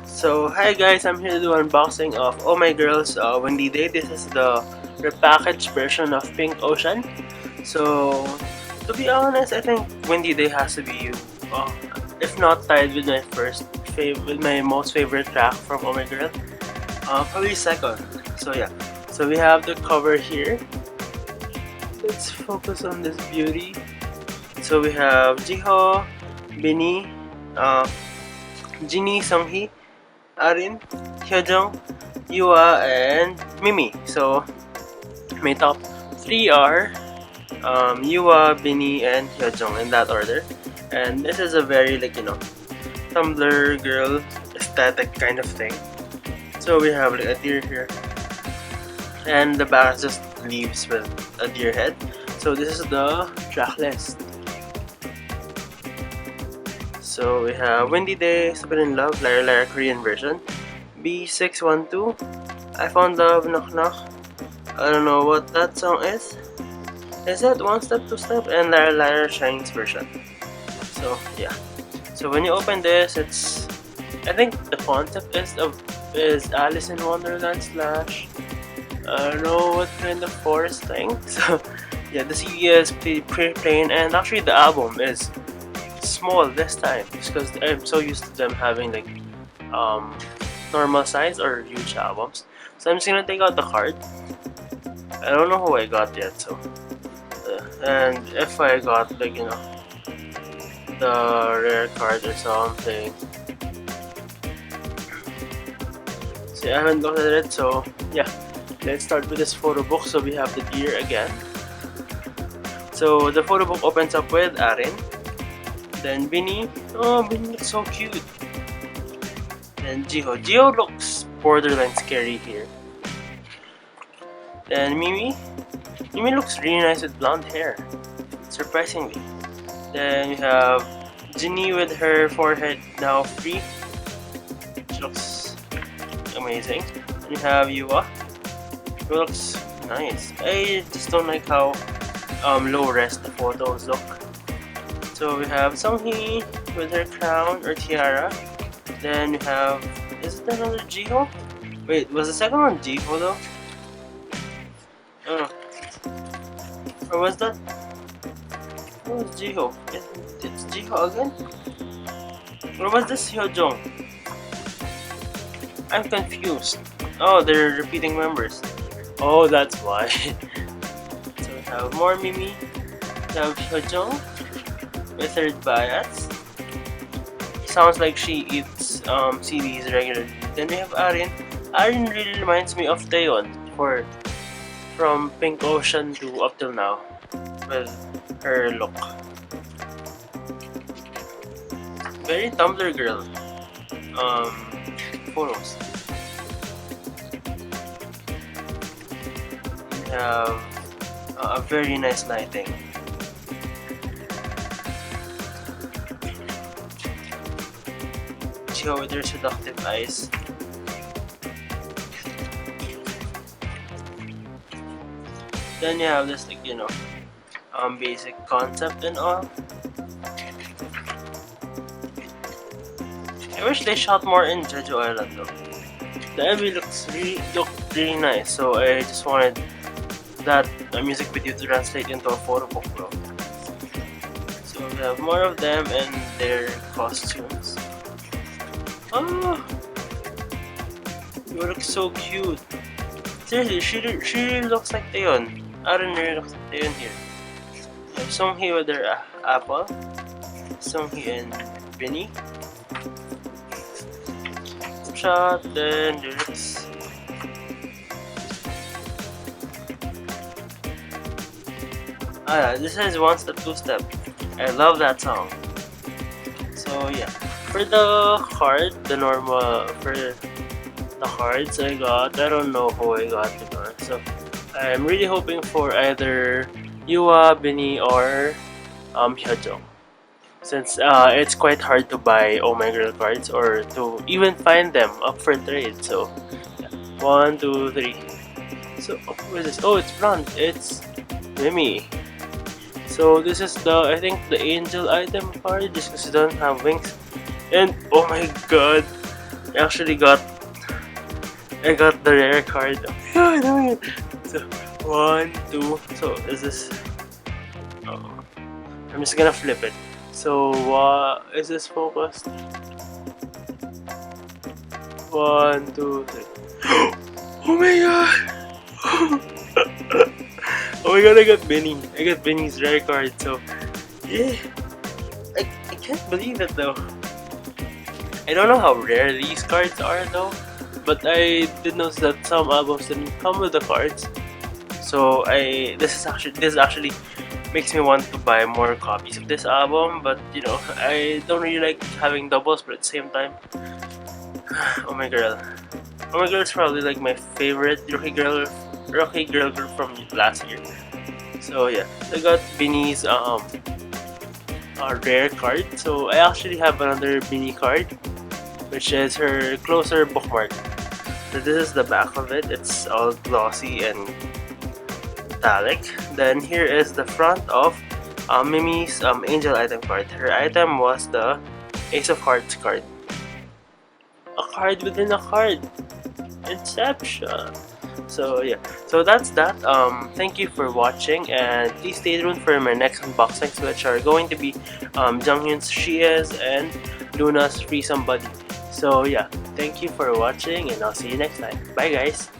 So hi guys, I'm here to do unboxing of Oh My Girls Windy Day. This is the repackaged version of Pink Ocean. So to be honest, I think Windy Day has to be, uh, if not tied with my most favorite track from Oh My Girl, probably second. So yeah, so we have the cover here. Let's focus on this beauty. So we have Jiho, Bini, uh, Jinny, Songhee, Arin, Hyojung, Yua, and Mimi. So my top three are Yua, Bini, and Hyojung in that order. And this is a very Tumblr girl aesthetic kind of thing. So we have like a deer here, and the back just leaves with a deer head. So this is the track list. So we have Windy Day, Super in Love, Lara Lara Korean version, B612, I Found Love, Knock Knock. I don't know what that song is. Is that One Step, Two Step, and Lara Lara Chinese version? So yeah. So when you open this, I think the concept is Alice in Wonderland slash I don't know what kind of forest thing. So yeah, the CD is pretty plain, and actually the album is small this time because I'm so used to them having like um normal size or huge albums. So I'm just gonna take out the card. I don't know who I got yet, so and if I got the rare card or something. So I haven't looked at it, so yeah. Let's start with this photo book. So we have the deer again. So the photo book opens up with Arin. Then Bini. Oh, Bini looks so cute. Then Jiho. Jiho looks borderline scary here. Then Mimi. Mimi looks really nice with blonde hair. Surprisingly. Then we have Jinny with her forehead now free. She looks amazing. Then we have Yua. Who looks nice. I just don't like how low res the photos look. So we have Songhee with her crown or tiara. Then we have, is it another Jiho? Wait, was the second one Jiho though? Oh. Or was that? What was Jiho? It's Jiho again? Or was this Hyojung? I'm confused. Oh, they're repeating members. Oh, that's why. So we have more Mimi. We have Hyojung with her bias. Sounds like she eats CDs regularly. Then we have Arin. Arin really reminds me of Taeyeon from Pink Ocean to up till now with her look. Very Tumblr girl photos. We have a very nice lighting. Jiho with her seductive eyes. Then you have this basic concept and all. I wish they shot more in Jeju Island though. The MV looked really nice, so I just wanted that music video to translate into a photo book though. So we have more of them and their costumes. Oh, you look so cute. Seriously, she really looks like Taeyeon. Arin really looks like Taeyeon here. We have Songhee with her apple. Songhee and Bini. Shot, then lyrics. Ah, yeah, this is One Step, Two Step. I love that song. So yeah, for the card, for the cards I got, I don't know who I got it on. So I'm really hoping for either Yua, Bini, or Hyojung. Since it's quite hard to buy Oh My Girl cards or to even find them up for trade. So yeah. 1, 2, 3. So what is this? Oh, it's blonde. It's Mimi. So this is I think the angel item card just because it doesn't have wings. And oh my god, I actually got the rare card. Oh my God. So 1, 2. So is this? Oh, I'm just gonna flip it. So is this focused? 1, 2, 3. Oh my god! Oh my god! I got Benny. I got Benny's rare card. So yeah, I can't believe it though. I don't know how rare these cards are though, but I did notice that some albums didn't come with the cards. So this actually makes me want to buy more copies of this album, but you know, I don't really like having doubles, but at the same time, oh my girl. Oh my girl is probably like my favorite rookie girl group from last year. So yeah, I got Vinny's rare card. So I actually have another Vinny card, which is her closer bookmark. So this is the back of it. It's all glossy and metallic. Then here is the front of Mimi's angel item card. Her item was the Ace of Hearts card. A card within a card. Inception. So yeah, so that's that. Thank you for watching, and please stay tuned for my next unboxings, which are going to be Junghyun's She Is and Luna's Free Somebody. So yeah, thank you for watching, and I'll see you next time. Bye guys.